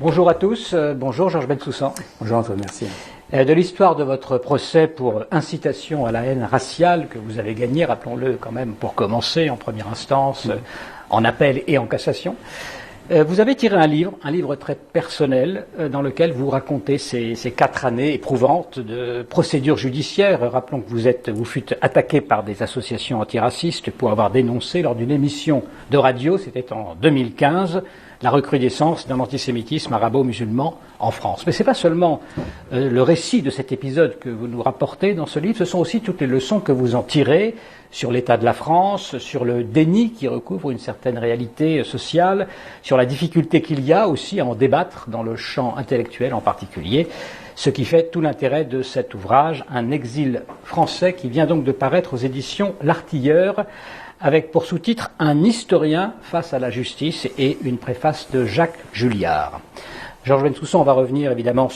Bonjour à tous, bonjour Georges Bensoussan. Bonjour Antoine, merci. De l'histoire de votre procès pour incitation à la haine raciale que vous avez gagné, rappelons-le quand même pour commencer, en première instance, en appel et en cassation. Vous avez tiré un livre très personnel, dans lequel vous racontez ces 4 années éprouvantes de procédure judiciaire. Rappelons que vous fûtes attaqué par des associations antiracistes pour avoir dénoncé lors d'une émission de radio, c'était en 2015, la recrudescence d'un antisémitisme arabo-musulman en France. Mais ce n'est pas seulement le récit de cet épisode que vous nous rapportez dans ce livre, ce sont aussi toutes les leçons que vous en tirez sur l'état de la France, sur le déni qui recouvre une certaine réalité sociale, sur la difficulté qu'il y a aussi à en débattre dans le champ intellectuel en particulier, ce qui fait tout l'intérêt de cet ouvrage, un exil français qui vient donc de paraître aux éditions L'Artilleur, avec pour sous-titre « Un historien face à la justice » et une préface de Jacques Julliard. Georges Bensoussan, on va revenir évidemment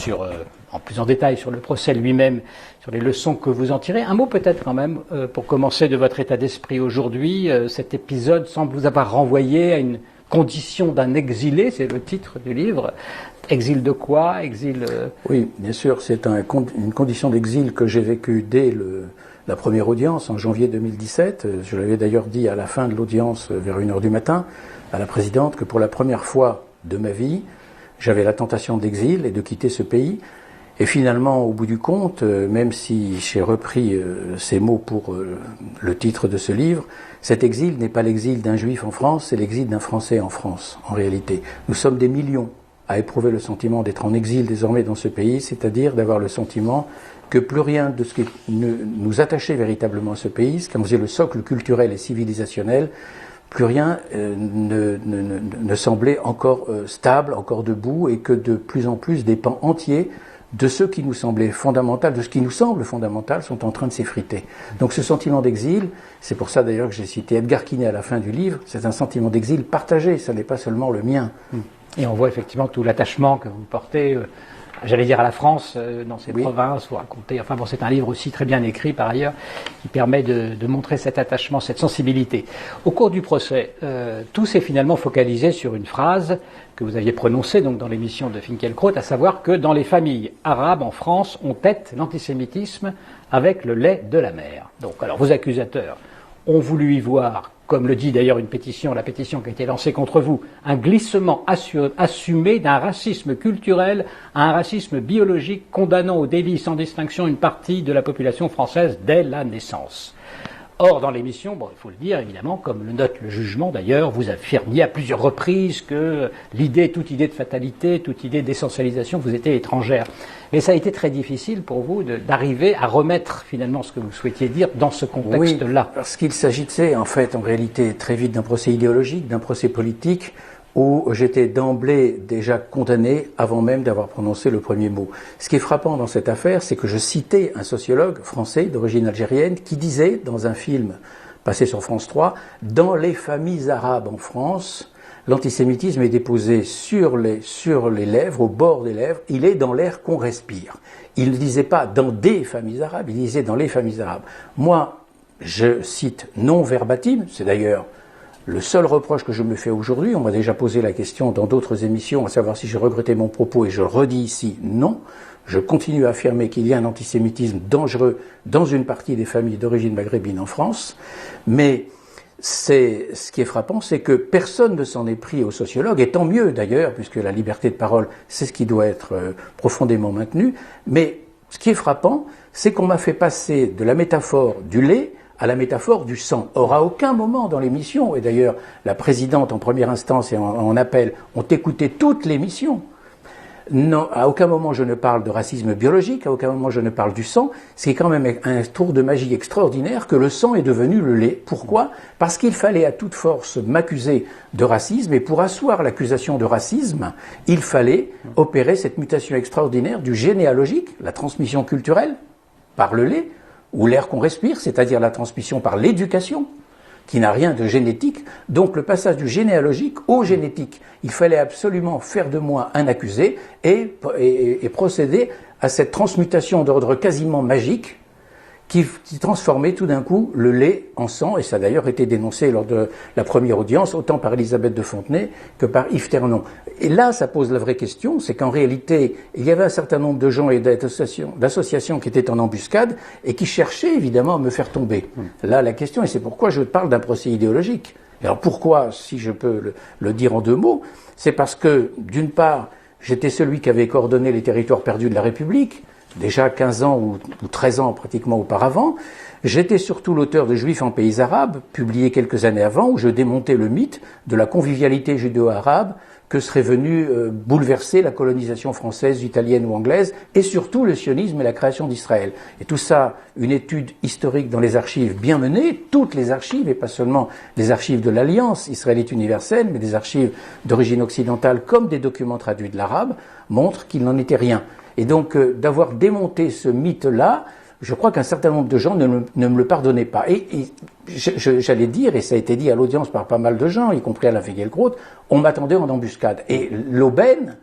en plus en détail sur le procès lui-même, sur les leçons que vous en tirez. Un mot peut-être quand même, pour commencer, de votre état d'esprit aujourd'hui. Cet épisode semble vous avoir renvoyé à une condition d'un exilé, c'est le titre du livre. Exil de quoi? Exil... Oui, bien sûr, c'est une condition d'exil que j'ai vécue dès la première audience en janvier 2017. Je l'avais d'ailleurs dit à la fin de l'audience, vers 1h du matin, à la présidente, que pour la première fois de ma vie, j'avais la tentation d'exil et de quitter ce pays. Et finalement, au bout du compte, même si j'ai repris ces mots pour le titre de ce livre, cet exil n'est pas l'exil d'un juif en France, c'est l'exil d'un Français en France, en réalité. Nous sommes des millions à éprouver le sentiment d'être en exil désormais dans ce pays, c'est-à-dire d'avoir le sentiment que plus rien de ce qui nous attachait véritablement à ce pays, ce qu'on faisait le socle culturel et civilisationnel, plus rien ne semblait encore stable, encore debout, et que de plus en plus des pans entiers de ce qui nous semblait fondamental, de ce qui nous semble fondamental, sont en train de s'effriter. Donc ce sentiment d'exil, c'est pour ça d'ailleurs que j'ai cité Edgar Quinet à la fin du livre, c'est un sentiment d'exil partagé, ça n'est pas seulement le mien. Et on voit effectivement tout l'attachement que vous portez, j'allais dire à la France, dans ces provinces, vous racontez, enfin bon, c'est un livre aussi très bien écrit par ailleurs, qui permet de montrer cet attachement, cette sensibilité. Au cours du procès, tout s'est finalement focalisé sur une phrase que vous aviez prononcée donc dans l'émission de Finkielkraut, à savoir que dans les familles arabes en France, on tête l'antisémitisme avec le lait de la mère. Donc alors vos accusateurs ont voulu y voir, comme le dit d'ailleurs la pétition qui a été lancée contre vous, un glissement assumé d'un racisme culturel à un racisme biologique condamnant au délit sans distinction une partie de la population française dès la naissance. Or, dans l'émission, il faut le dire évidemment, comme le note le jugement d'ailleurs, vous affirmiez à plusieurs reprises que toute idée de fatalité, toute idée d'essentialisation vous était étrangère. Mais ça a été très difficile pour vous d'arriver à remettre finalement ce que vous souhaitiez dire dans ce contexte-là. Oui, parce qu'il s'agissait en fait en réalité très vite d'un procès idéologique, d'un procès politique, où j'étais d'emblée déjà condamné avant même d'avoir prononcé le premier mot. Ce qui est frappant dans cette affaire, c'est que je citais un sociologue français d'origine algérienne qui disait dans un film passé sur France 3, « Dans les familles arabes en France, l'antisémitisme est déposé sur les lèvres, au bord des lèvres, il est dans l'air qu'on respire. » Il ne disait pas « dans des familles arabes », il disait « dans les familles arabes ». Moi, je cite non verbatim, c'est d'ailleurs le seul reproche que je me fais aujourd'hui, on m'a déjà posé la question dans d'autres émissions, à savoir si je regrettais mon propos, et je le redis ici, non. Je continue à affirmer qu'il y a un antisémitisme dangereux dans une partie des familles d'origine maghrébine en France, mais ce qui est frappant, c'est que personne ne s'en est pris aux sociologues, et tant mieux d'ailleurs, puisque la liberté de parole, c'est ce qui doit être profondément maintenu, mais ce qui est frappant, c'est qu'on m'a fait passer de la métaphore du lait à la métaphore du sang. Or, à aucun moment dans l'émission, et d'ailleurs la présidente en première instance et en appel ont écouté toute l'émission, non, à aucun moment je ne parle de racisme biologique, à aucun moment je ne parle du sang, c'est quand même un tour de magie extraordinaire que le sang est devenu le lait. Pourquoi? Parce qu'il fallait à toute force m'accuser de racisme, et pour asseoir l'accusation de racisme, il fallait opérer cette mutation extraordinaire du généalogique, la transmission culturelle, par le lait, ou l'air qu'on respire, c'est-à-dire la transmission par l'éducation, qui n'a rien de génétique, donc le passage du généalogique au génétique. Il fallait absolument faire de moi un accusé et procéder à cette transmutation d'ordre quasiment magique qui transformait tout d'un coup le lait en sang, et ça a d'ailleurs été dénoncé lors de la première audience, autant par Elisabeth de Fontenay que par Yves Ternon. Et là, ça pose la vraie question, c'est qu'en réalité, il y avait un certain nombre de gens et d'associations qui étaient en embuscade et qui cherchaient évidemment à me faire tomber. Là, la question, et c'est pourquoi je parle d'un procès idéologique. Alors pourquoi, si je peux le dire en 2 mots, c'est parce que, d'une part, j'étais celui qui avait coordonné les territoires perdus de la République, déjà 15 ans ou 13 ans pratiquement auparavant. J'étais surtout l'auteur de Juifs en pays arabes, publié quelques années avant, où je démontais le mythe de la convivialité judéo-arabe que serait venue bouleverser la colonisation française, italienne ou anglaise, et surtout le sionisme et la création d'Israël. Et tout ça, une étude historique dans les archives bien menée, toutes les archives, et pas seulement les archives de l'Alliance israélite universelle, mais des archives d'origine occidentale comme des documents traduits de l'arabe, montrent qu'il n'en était rien. Et donc, d'avoir démonté ce mythe-là, je crois qu'un certain nombre de gens ne me le pardonnaient pas. Et j'allais dire, et ça a été dit à l'audience par pas mal de gens, y compris Alain Finkielkraut, on m'attendait en embuscade. Et l'aubaine,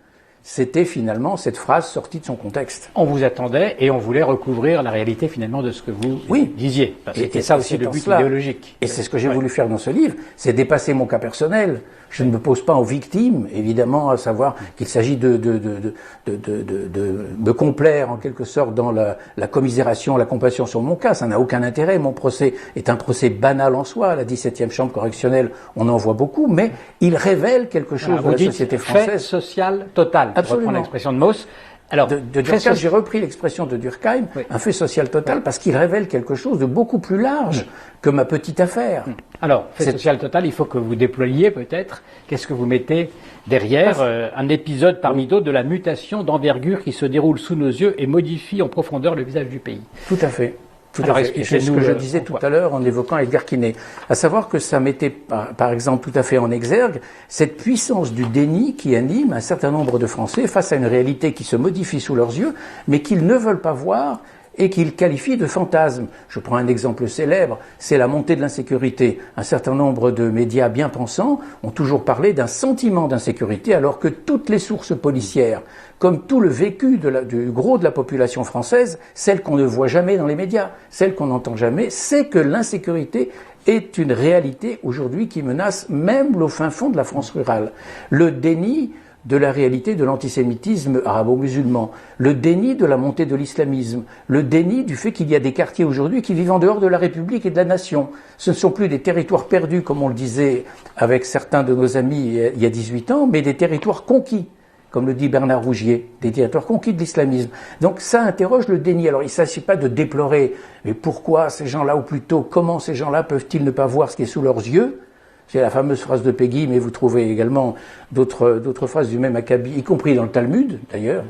c'était finalement cette phrase sortie de son contexte. On vous attendait et on voulait recouvrir la réalité finalement de ce que vous disiez. C'était ça aussi le but idéologique. Et c'est ce que j'ai voulu faire dans ce livre, c'est dépasser mon cas personnel. Je ne me pose pas en victime, évidemment, à savoir qu'il s'agit de me complaire en quelque sorte dans la commisération, la compassion sur mon cas. Ça n'a aucun intérêt. Mon procès est un procès banal en soi. La 17e chambre correctionnelle, on en voit beaucoup, mais il révèle quelque chose de la société française. Fait social total. Absolument. Pour reprendre l'expression de Mauss. Alors, de Durkheim, j'ai repris l'expression de Durkheim, un fait social total, parce qu'il révèle quelque chose de beaucoup plus large que ma petite affaire. Alors, fait social total, il faut que vous déployiez peut-être. Qu'est-ce que vous mettez derrière un épisode parmi d'autres de la mutation d'envergure qui se déroule sous nos yeux et modifie en profondeur le visage du pays. Tout à fait. Tout à fait. Et c'est ce que je disais tout à l'heure en évoquant Edgar Quinet. À savoir que ça mettait, par exemple, tout à fait en exergue cette puissance du déni qui anime un certain nombre de Français face à une réalité qui se modifie sous leurs yeux, mais qu'ils ne veulent pas voir et qu'ils qualifient de fantasme. Je prends un exemple célèbre, c'est la montée de l'insécurité. Un certain nombre de médias bien pensants ont toujours parlé d'un sentiment d'insécurité, alors que toutes les sources policières, comme tout le vécu du gros de la population française, celle qu'on ne voit jamais dans les médias, celle qu'on n'entend jamais, c'est que l'insécurité est une réalité aujourd'hui qui menace même au fin fond de la France rurale. Le déni de la réalité de l'antisémitisme arabo-musulman, le déni de la montée de l'islamisme, le déni du fait qu'il y a des quartiers aujourd'hui qui vivent en dehors de la République et de la nation. Ce ne sont plus des territoires perdus, comme on le disait avec certains de nos amis il y a 18 ans, mais des territoires conquis, comme le dit Bernard Rougier, des territoires conquis de l'islamisme. Donc ça interroge le déni. Alors il ne s'agit pas de déplorer, mais pourquoi ces gens-là, ou plutôt comment ces gens-là peuvent-ils ne pas voir ce qui est sous leurs yeux ? C'est la fameuse phrase de Peggy, mais vous trouvez également d'autres phrases du même acabit, y compris dans le Talmud, d'ailleurs.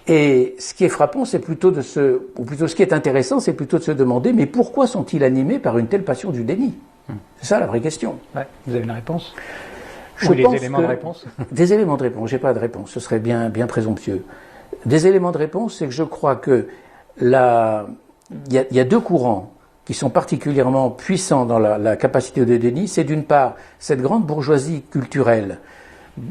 Et ce qui est frappant, c'est plutôt ou plutôt ce qui est intéressant, c'est plutôt de se demander, mais pourquoi sont-ils animés par une telle passion du déni ? C'est ça la vraie question. Ouais, vous avez une réponse ? Ou des éléments de réponse ? Des éléments de réponse, j'ai pas de réponse, ce serait bien présomptueux. Des éléments de réponse, c'est que je crois que il y a 2 courants qui sont particulièrement puissants dans la capacité de déni. C'est d'une part cette grande bourgeoisie culturelle,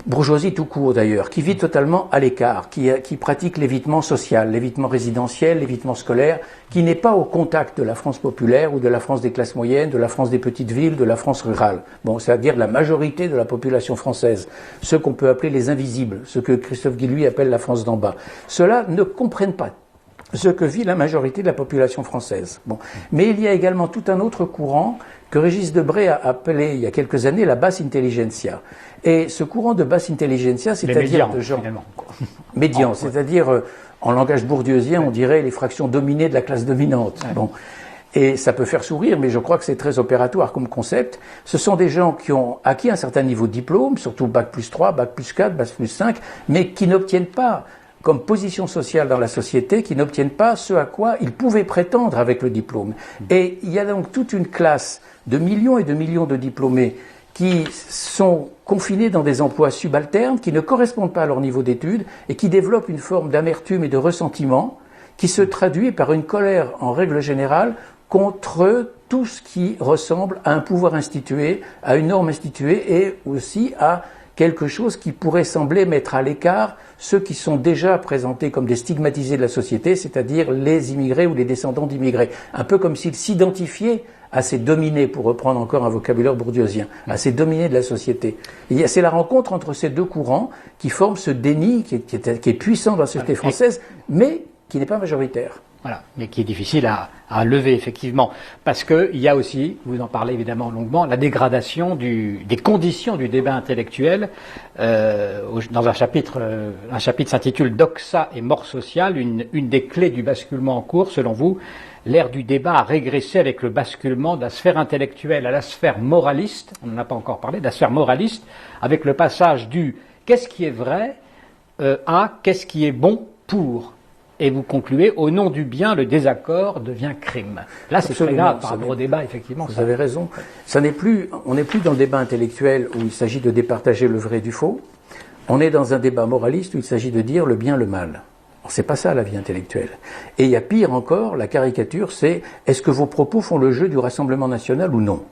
bourgeoisie tout court d'ailleurs, qui vit totalement à l'écart, qui pratique l'évitement social, l'évitement résidentiel, l'évitement scolaire, qui n'est pas au contact de la France populaire ou de la France des classes moyennes, de la France des petites villes, de la France rurale. Bon, c'est-à-dire la majorité de la population française, ceux qu'on peut appeler les invisibles, ce que Christophe Guilluy appelle la France d'en bas. Ceux-là ne comprennent pas ce que vit la majorité de la population française. Bon. Mais il y a également tout un autre courant que Régis Debray a appelé il y a quelques années la basse intelligentsia. Et ce courant de basse intelligentsia, c'est-à-dire de gens médians, c'est-à-dire en langage bourdieusien, on dirait les fractions dominées de la classe dominante. Ouais. Bon. Et ça peut faire sourire, mais je crois que c'est très opératoire comme concept. Ce sont des gens qui ont acquis un certain niveau de diplôme, surtout bac plus 3, bac plus 4, bac plus 5, mais qui n'obtiennent pas comme position sociale dans la société, qui n'obtiennent pas ce à quoi ils pouvaient prétendre avec le diplôme. Et il y a donc toute une classe de millions et de millions de diplômés qui sont confinés dans des emplois subalternes, qui ne correspondent pas à leur niveau d'études et qui développent une forme d'amertume et de ressentiment qui se traduit par une colère en règle générale contre tout ce qui ressemble à un pouvoir institué, à une norme instituée et aussi à quelque chose qui pourrait sembler mettre à l'écart ceux qui sont déjà présentés comme des stigmatisés de la société, c'est-à-dire les immigrés ou les descendants d'immigrés. Un peu comme s'ils s'identifiaient à ces dominés, pour reprendre encore un vocabulaire bourdieusien, à ces dominés de la société. C'est la rencontre entre ces deux courants qui forment ce déni qui est puissant dans la société française, mais qui n'est pas majoritaire. Voilà, mais qui est difficile à lever, effectivement. Parce qu'il y a aussi, vous en parlez évidemment longuement, la dégradation des conditions du débat intellectuel. Dans un chapitre s'intitule « Doxa et mort sociale », une des clés du basculement en cours, selon vous, l'ère du débat a régressé avec le basculement de la sphère intellectuelle à la sphère moraliste, on n'en a pas encore parlé, de la sphère moraliste, avec le passage du « qu'est-ce qui est vrai » à « qu'est-ce qui est bon pour ». Et vous concluez, au nom du bien, le désaccord devient crime. Là, c'est très grave par rapport au débat, effectivement. Vous avez raison. On n'est plus dans le débat intellectuel où il s'agit de départager le vrai du faux. On est dans un débat moraliste où il s'agit de dire le bien, le mal. C'est pas ça la vie intellectuelle. Et il y a pire encore, la caricature, c'est est-ce que vos propos font le jeu du Rassemblement national ou non ?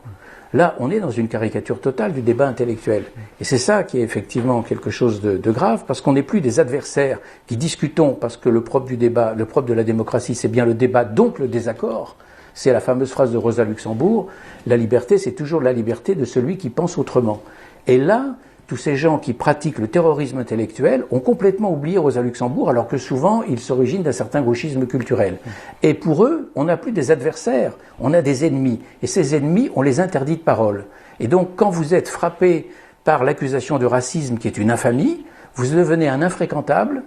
Là, on est dans une caricature totale du débat intellectuel. Et c'est ça qui est effectivement quelque chose de grave, parce qu'on n'est plus des adversaires qui discutons, parce que le propre du débat, le propre de la démocratie, c'est bien le débat, donc le désaccord. C'est la fameuse phrase de Rosa Luxembourg, la liberté, c'est toujours la liberté de celui qui pense autrement. Et là, tous ces gens qui pratiquent le terrorisme intellectuel ont complètement oublié Rosa Luxembourg, alors que souvent, ils s'originent d'un certain gauchisme culturel. Et pour eux, on n'a plus des adversaires, on a des ennemis. Et ces ennemis, on les interdit de parole. Et donc, quand vous êtes frappé par l'accusation de racisme, qui est une infamie, vous devenez un infréquentable,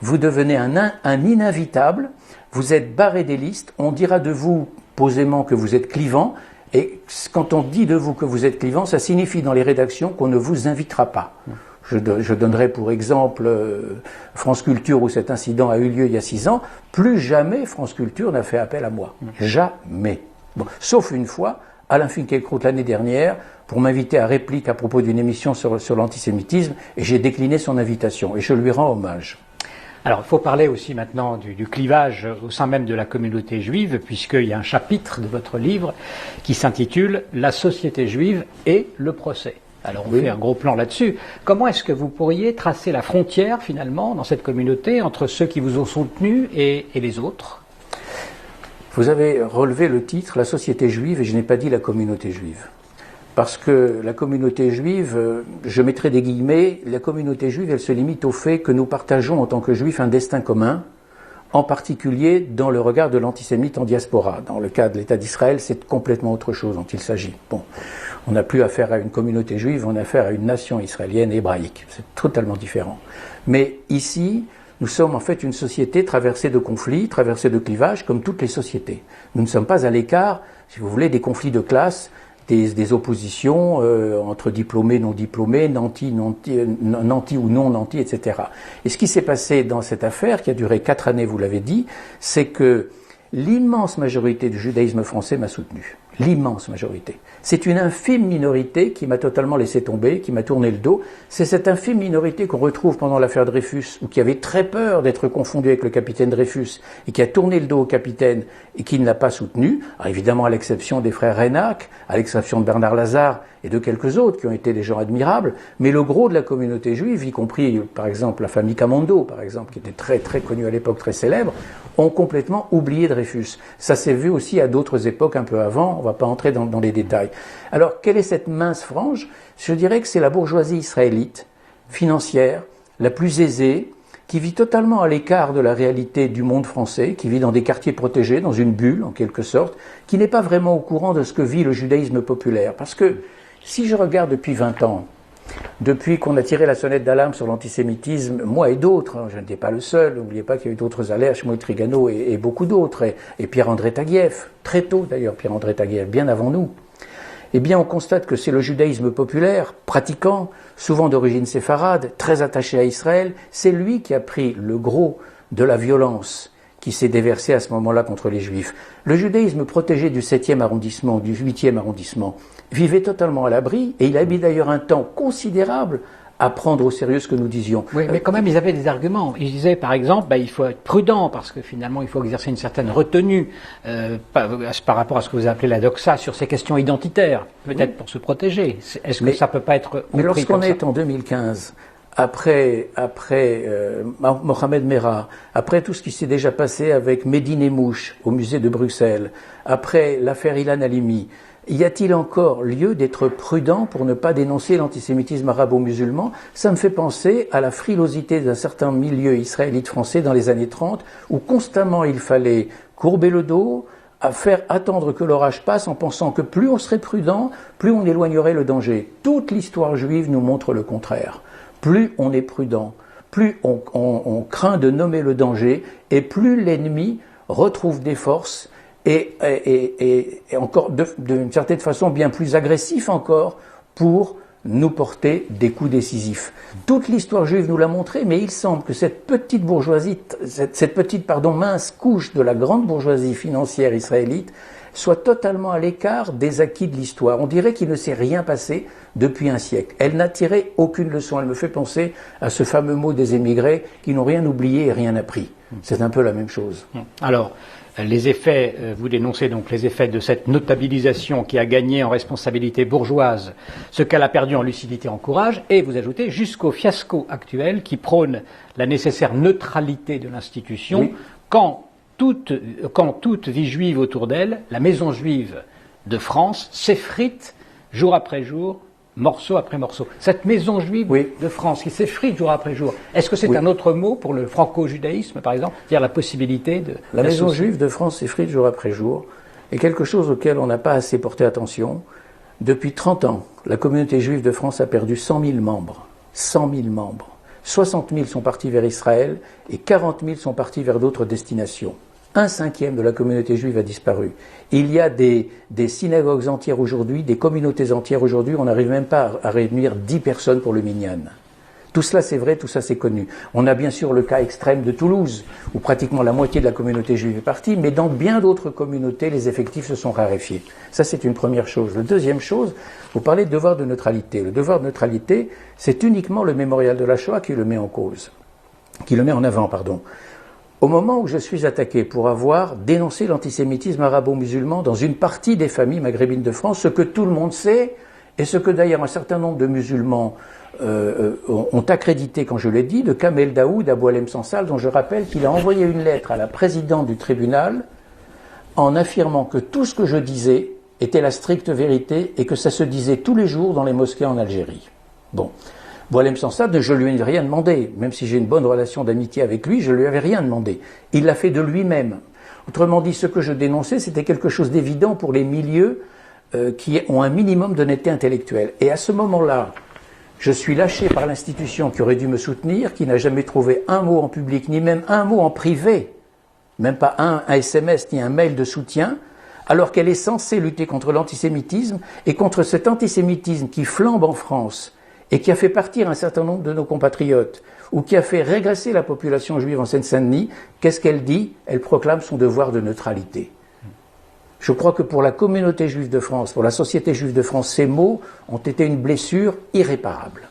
vous devenez un ininvitable, vous êtes barré des listes, on dira de vous posément que vous êtes clivant, et quand on dit de vous que vous êtes clivant, ça signifie dans les rédactions qu'on ne vous invitera pas. Je donnerai pour exemple France Culture où cet incident a eu lieu il y a 6 ans. Plus jamais France Culture n'a fait appel à moi. Jamais. Bon, sauf une fois, Alain Finkielkraut l'année dernière, pour m'inviter à réplique à propos d'une émission sur l'antisémitisme, et j'ai décliné son invitation. Et je lui rends hommage. Alors, il faut parler aussi maintenant du clivage au sein même de la communauté juive, puisqu'il y a un chapitre de votre livre qui s'intitule « La société juive et le procès ». Alors, on fait un gros plan là-dessus. Comment est-ce que vous pourriez tracer la frontière, finalement, dans cette communauté, entre ceux qui vous ont soutenu et les autres ? Vous avez relevé le titre « La société juive » et je n'ai pas dit « la communauté juive ». Parce que la communauté juive, je mettrai des guillemets, la communauté juive, elle se limite au fait que nous partageons en tant que juifs un destin commun, en particulier dans le regard de l'antisémite en diaspora. Dans le cas de l'État d'Israël, c'est complètement autre chose dont il s'agit. Bon, on n'a plus affaire à une communauté juive, on a affaire à une nation israélienne hébraïque. C'est totalement différent. Mais ici, nous sommes en fait une société traversée de conflits, traversée de clivages, comme toutes les sociétés. Nous ne sommes pas à l'écart, si vous voulez, des conflits de classe, des oppositions entre diplômés, non diplômés, nantis ou non nantis, etc. Et ce qui s'est passé dans cette affaire, qui a duré 4 années, vous l'avez dit, c'est que l'immense majorité du judaïsme français m'a soutenu. L'immense majorité. C'est une infime minorité qui m'a totalement laissé tomber, qui m'a tourné le dos. C'est cette infime minorité qu'on retrouve pendant l'affaire Dreyfus, ou qui avait très peur d'être confondu avec le capitaine Dreyfus, et qui a tourné le dos au capitaine, et qui ne l'a pas soutenu. Alors évidemment, à l'exception des frères Reynac, à l'exception de Bernard Lazare, et de quelques autres qui ont été des gens admirables, mais le gros de la communauté juive, y compris par exemple la famille Camondo, par exemple, qui était très très connue à l'époque, très célèbre, ont complètement oublié Dreyfus. Ça s'est vu aussi à d'autres époques un peu avant, on ne va pas entrer dans les détails. Alors, quelle est cette mince frange ? Je dirais que c'est la bourgeoisie israélite, financière, la plus aisée, qui vit totalement à l'écart de la réalité du monde français, qui vit dans des quartiers protégés, dans une bulle en quelque sorte, qui n'est pas vraiment au courant de ce que vit le judaïsme populaire. Parce que si je regarde depuis 20 ans, depuis qu'on a tiré la sonnette d'alarme sur l'antisémitisme, moi et d'autres, je n'étais pas le seul, n'oubliez pas qu'il y a eu d'autres alertes, Shmuel Trigano et beaucoup d'autres, et Pierre-André Taguieff, très tôt d'ailleurs Pierre-André Taguieff, bien avant nous, eh bien on constate que c'est le judaïsme populaire, pratiquant, souvent d'origine séfarade, très attaché à Israël, c'est lui qui a pris le gros de la violence qui s'est déversée à ce moment-là contre les Juifs. Le judaïsme protégé du 7e arrondissement, du 8e arrondissement, vivait totalement à l'abri, et il a mis d'ailleurs un temps considérable à prendre au sérieux ce que nous disions. Oui, mais quand même, ils avaient des arguments. Ils disaient, par exemple, il faut être prudent, parce que finalement, il faut exercer une certaine retenue par rapport à ce que vous appelez la doxa sur ces questions identitaires, peut-être pour se protéger. Est-ce que ça peut pas être... Mais lorsqu'on est en 2015... Mohamed Merah, après tout ce qui s'est déjà passé avec Médine et Mouche au musée de Bruxelles, après l'affaire Ilan Halimi, y a-t-il encore lieu d'être prudent pour ne pas dénoncer l'antisémitisme arabo-musulman? Ça me fait penser à la frilosité d'un certain milieu israélite français dans les années 30, où constamment il fallait courber le dos, à faire attendre que l'orage passe en pensant que plus on serait prudent, plus on éloignerait le danger. Toute l'histoire juive nous montre le contraire. Plus on est prudent, plus on craint de nommer le danger, et plus l'ennemi retrouve des forces et encore d'une certaine façon bien plus agressif encore pour nous porter des coups décisifs. Toute l'histoire juive nous l'a montré, mais il semble que cette petite bourgeoisie, cette petite mince couche de la grande bourgeoisie financière israélite soit totalement à l'écart des acquis de l'histoire. On dirait qu'il ne s'est rien passé depuis un siècle. Elle n'a tiré aucune leçon. Elle me fait penser à ce fameux mot des émigrés qui n'ont rien oublié et rien appris. C'est un peu la même chose. Alors, les effets, vous dénoncez donc les effets de cette notabilisation qui a gagné en responsabilité bourgeoise ce qu'elle a perdu en lucidité et en courage, et vous ajoutez jusqu'au fiasco actuel qui prône la nécessaire neutralité de l'institution, oui. Quand toute vie juive autour d'elle, la maison juive de France s'effrite jour après jour, morceau après morceau. Cette maison juive oui. de France qui s'effrite jour après jour, est-ce que c'est oui. un autre mot pour le franco-judaïsme, par exemple, c'est-à-dire la possibilité de... La maison juive de France s'effrite jour après jour est quelque chose auquel on n'a pas assez porté attention. Depuis 30 ans, la communauté juive de France a perdu 100 000 membres. 100 000 membres. 60 000 sont partis vers Israël et 40 000 sont partis vers d'autres destinations. 1/5 de la communauté juive a disparu. Il y a des synagogues entières aujourd'hui, des communautés entières aujourd'hui, on n'arrive même pas à réunir 10 personnes pour le minyan. Tout cela c'est vrai, tout ça c'est connu. On a bien sûr le cas extrême de Toulouse, où pratiquement la moitié de la communauté juive est partie, mais dans bien d'autres communautés, les effectifs se sont raréfiés. Ça c'est une première chose. La deuxième chose, vous parlez de devoir de neutralité. Le devoir de neutralité, c'est uniquement le mémorial de la Shoah qui le met en cause, qui le met en avant, pardon. Au moment où je suis attaqué pour avoir dénoncé l'antisémitisme arabo-musulman dans une partie des familles maghrébines de France, ce que tout le monde sait, et ce que d'ailleurs un certain nombre de musulmans ont accrédité quand je l'ai dit, de Kamel Daoud à Boualem Sansal, dont je rappelle qu'il a envoyé une lettre à la présidente du tribunal en affirmant que tout ce que je disais était la stricte vérité et que ça se disait tous les jours dans les mosquées en Algérie. Bon. Boualem Sansal, je ne lui ai rien demandé. Même si j'ai une bonne relation d'amitié avec lui, je ne lui avais rien demandé. Il l'a fait de lui-même. Autrement dit, ce que je dénonçais, c'était quelque chose d'évident pour les milieux qui ont un minimum d'honnêteté intellectuelle. Et à ce moment-là, je suis lâché par l'institution qui aurait dû me soutenir, qui n'a jamais trouvé un mot en public, ni même un mot en privé, même pas un SMS, ni un mail de soutien, alors qu'elle est censée lutter contre l'antisémitisme et contre cet antisémitisme qui flambe en France et qui a fait partir un certain nombre de nos compatriotes, ou qui a fait régresser la population juive en Seine-Saint-Denis. Qu'est-ce qu'elle dit? Elle proclame son devoir de neutralité. Je crois que pour la communauté juive de France, pour la société juive de France, ces mots ont été une blessure irréparable.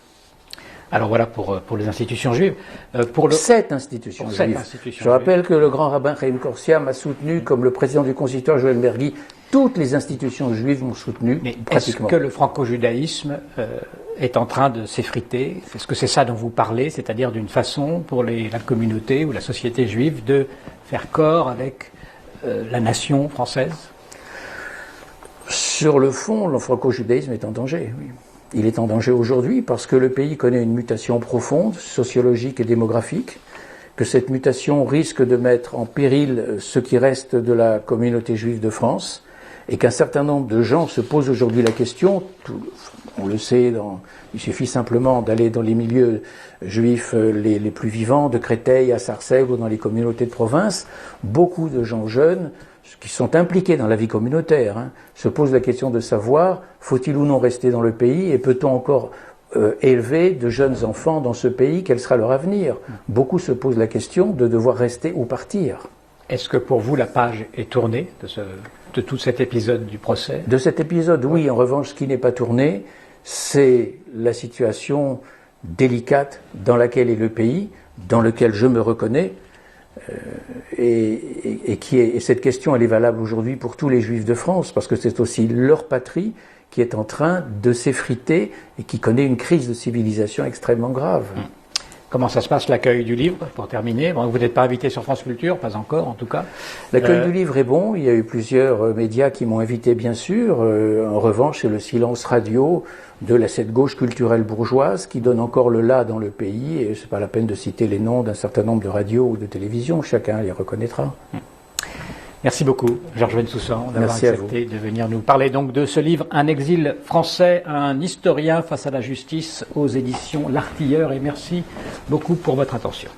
Alors voilà pour les institutions juives. Cette institution juive. Je rappelle que le grand rabbin Chaim Korsia m'a soutenu, comme le président du consistoire Joël Mergui, toutes les institutions juives m'ont soutenu. Mais pratiquement. Est-ce que le franco-judaïsme est en train de s'effriter? Est-ce que c'est ça dont vous parlez, c'est-à-dire d'une façon pour la communauté ou la société juive de faire corps avec la nation française? Sur le fond, le franco-judaïsme est en danger, oui. Il est en danger aujourd'hui parce que le pays connaît une mutation profonde, sociologique et démographique, que cette mutation risque de mettre en péril ce qui reste de la communauté juive de France, et qu'un certain nombre de gens se posent aujourd'hui la question, on le sait, il suffit simplement d'aller dans les milieux juifs les plus vivants, de Créteil à Sarcelles ou dans les communautés de province, beaucoup de gens jeunes qui sont impliqués dans la vie communautaire, se posent la question de savoir, faut-il ou non rester dans le pays et peut-on encore élever de jeunes enfants dans ce pays, quel sera leur avenir? Beaucoup se posent la question de devoir rester ou partir. Est-ce que pour vous la page est tournée de tout cet épisode du procès? De cet épisode, oui. En revanche, ce qui n'est pas tourné, c'est la situation délicate dans laquelle est le pays, dans lequel je me reconnais, et cette question, elle est valable aujourd'hui pour tous les Juifs de France, parce que c'est aussi leur patrie qui est en train de s'effriter et qui connaît une crise de civilisation extrêmement grave. Comment ça se passe, l'accueil du livre, pour terminer? Bon, vous n'êtes pas invité sur France Culture, pas encore en tout cas. L'accueil du livre est bon, il y a eu plusieurs médias qui m'ont invité bien sûr. En revanche, c'est le silence radio de cette gauche culturelle bourgeoise qui donne encore le là dans le pays, et c'est pas la peine de citer les noms d'un certain nombre de radios ou de télévisions, chacun les reconnaîtra. Merci beaucoup, Georges Bensoussan, d'avoir accepté de venir nous parler donc de ce livre, Un exil français, un historien face à la justice, aux éditions L'Artilleur, et merci beaucoup pour votre attention.